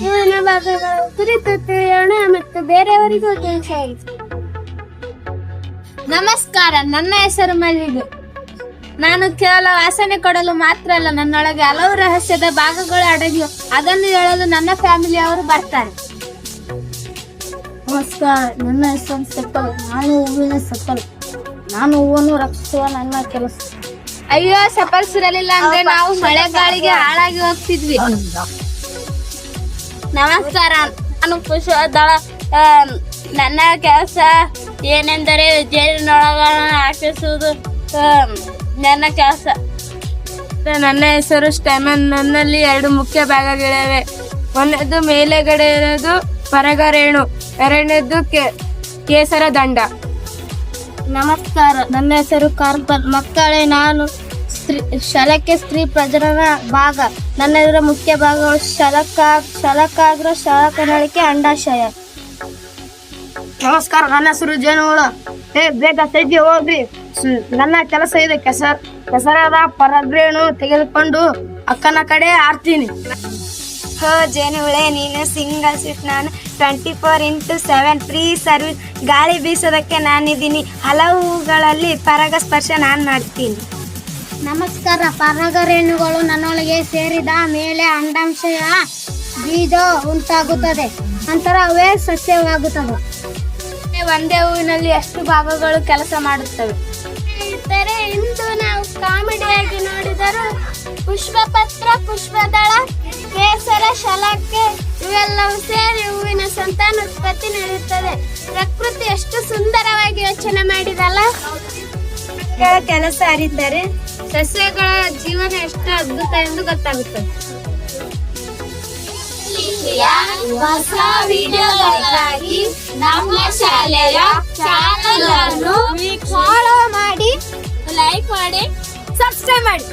ಇವನ ಭಾಗಗಳು ಕುರಿತು ತಿಳಿಯೋಣ ಮತ್ತು ಬೇರೆಯವರಿಗೂ ತಿಳಿಸೋಣ. ನಮಸ್ಕಾರ, ನನ್ನ ಹೆಸರು ಮಲ್ಲಿಗೆ. ನಾನು ಕೇವಲ ವಾಸನೆ ಕೊಡಲು ಮಾತ್ರ ಅಲ್ಲ, ನನ್ನೊಳಗೆ ಹಲವು ರಹಸ್ಯದ ಭಾಗಗಳು ಅಡಗಿವೆ. ಅದನ್ನು ಹೇಳಲು ನನ್ನ ಫ್ಯಾಮಿಲಿಯವರು ಬರ್ತಾರೆ. ನಮಸ್ಕಾರ, ನನ್ನ ಹೆಸರು ಸೆಪ್ಪಲ್. ನಾನು ಹೂವಿನ ಸೆಪ್ಪಲ್. ನಾನು ಹೂವನ್ನು ರಕ್ಷಿಸುವ ನನ್ನ ಕೆಲಸ. ಅಯ್ಯೋ, ಸಫಲ್ಸಿರಲಿಲ್ಲ ಅಂದ್ರೆ ನಾವು ಮಳೆಗಾಳಿಗೆ ಹಾಳಾಗಿ ಹೋಗ್ತಿದ್ವಿ. ನಮಸ್ಕಾರ, ನಾನು ಕುಶದಳ. ನನ್ನ ಕೆಲಸ ಏನೆಂದರೆ ಜೇನಿನೊಳಗಳನ್ನು ಹಾಕಿಸುವುದು ನನ್ನ ಕೆಲಸ. ನನ್ನ ಹೆಸರು ಸ್ಟೆಮನ್. ನನ್ನಲ್ಲಿ 2 ಮುಖ್ಯ ಭಾಗಗಳಿವೆ. ಒಂದನೇದು ಮೇಲೆಗಡೆ ಇರೋದು ಪರಗರೇಣು, ಎರಡನೇದು ಕೇಸರ ದಂಡ. ನಮಸ್ಕಾರ, ನನ್ನ ಹೆಸರು ಕಾರ್ಬನ್. ಮಕ್ಕಳೇ, ನಾನು ಶಲಕೆ ಸ್ತ್ರೀ ಪ್ರಜನನ ಭಾಗ. ನನ್ನೆದುರ ಮುಖ್ಯ ಭಾಗಗಳು ಶಲಕಾಗ್ರ, ಶಲಕನಳಿಕೆ, ಅಂಡಾಶಯ. ನಮಸ್ಕಾರ, ನನ್ನ ಹೆಸರು ಜೇನುಹುಳ. ಬೇಗ ಸೈದ್ಯ ಹೋಗ್ರಿ, ನನ್ನ ಕೆಲಸ ಇದೆ. ಕೆಸರದ ಪರಗ್ರೇಣು ತೆಗೆದುಕೊಂಡು ಅಕ್ಕನ ಕಡೆ ಆರ್ತೀನಿ. ಜೇನುಹುಳೆ, ನೀನು ಸಿಂಗಲ್ ಸೀಟ್, ನಾನು 24x7 ಫ್ರೀ ಸರ್ವಿಸ್. ಗಾಳಿ ಬೀಸೋದಕ್ಕೆ ನಾನಿದ್ದೀನಿ. ಹಲವು ಹೂಗಳಲ್ಲಿ ಪರಾಗಸ್ಪರ್ಶ ನಾನು ಮಾಡ್ತೀನಿ. ನಮಸ್ಕಾರ, ಪರಾಗರೇಣುಗಳು ನನ್ನೊಳಗೆ ಸೇರಿದ ಮೇಲೆ ಅಂಡಾಶಯ ಬೀಜ ಉಂಟಾಗುತ್ತದೆ. ನಂತರ ಅವೇ ಸಸ್ಯವಾಗುತ್ತದೆ. ಒಂದೇ ಹೂವಿನಲ್ಲಿ ಎಷ್ಟು ಭಾಗಗಳು ಕೆಲಸ ಮಾಡುತ್ತವೆ? ಇಂದು ನಾವು ಕಾಮಿಡಿಯಾಗಿ ನೋಡಿದರು. ಪುಷ್ಪಪತ್ರ, ಪುಷ್ಪದಳ, ಕೇಸರ, ಶಲಕೆ ಇವೆಲ್ಲವೂ ಸೇರಿ ಹೂವಿನ ಸಂತಾನೋತ್ಪತ್ತಿ ನಡೆಯುತ್ತದೆ. ಪ್ರಕೃತಿ ಎಷ್ಟು ಸುಂದರವಾಗಿ ಯೋಚನೆ ಮಾಡಿದಲ್ಲ. ಕೆಲಸ ಅರಿತರೆ ಸಸ್ಯಗಳ ಜೀವನ ಎಷ್ಟು ಅದ್ಭುತ ಎಂದು ಗೊತ್ತಾಗುತ್ತದೆ. ಹೊಸ ವಿಡಿಯೋಗಳಿಗಾಗಿ ನಮ್ಮ ಶಾಲೆಯ ಚಾನಲ್ ಅನ್ನು ಫಾಲೋ ಮಾಡಿ, ಲೈಕ್ ಮಾಡಿ, ಸಬ್ಸ್ಕ್ರೈಬ್ ಮಾಡಿ.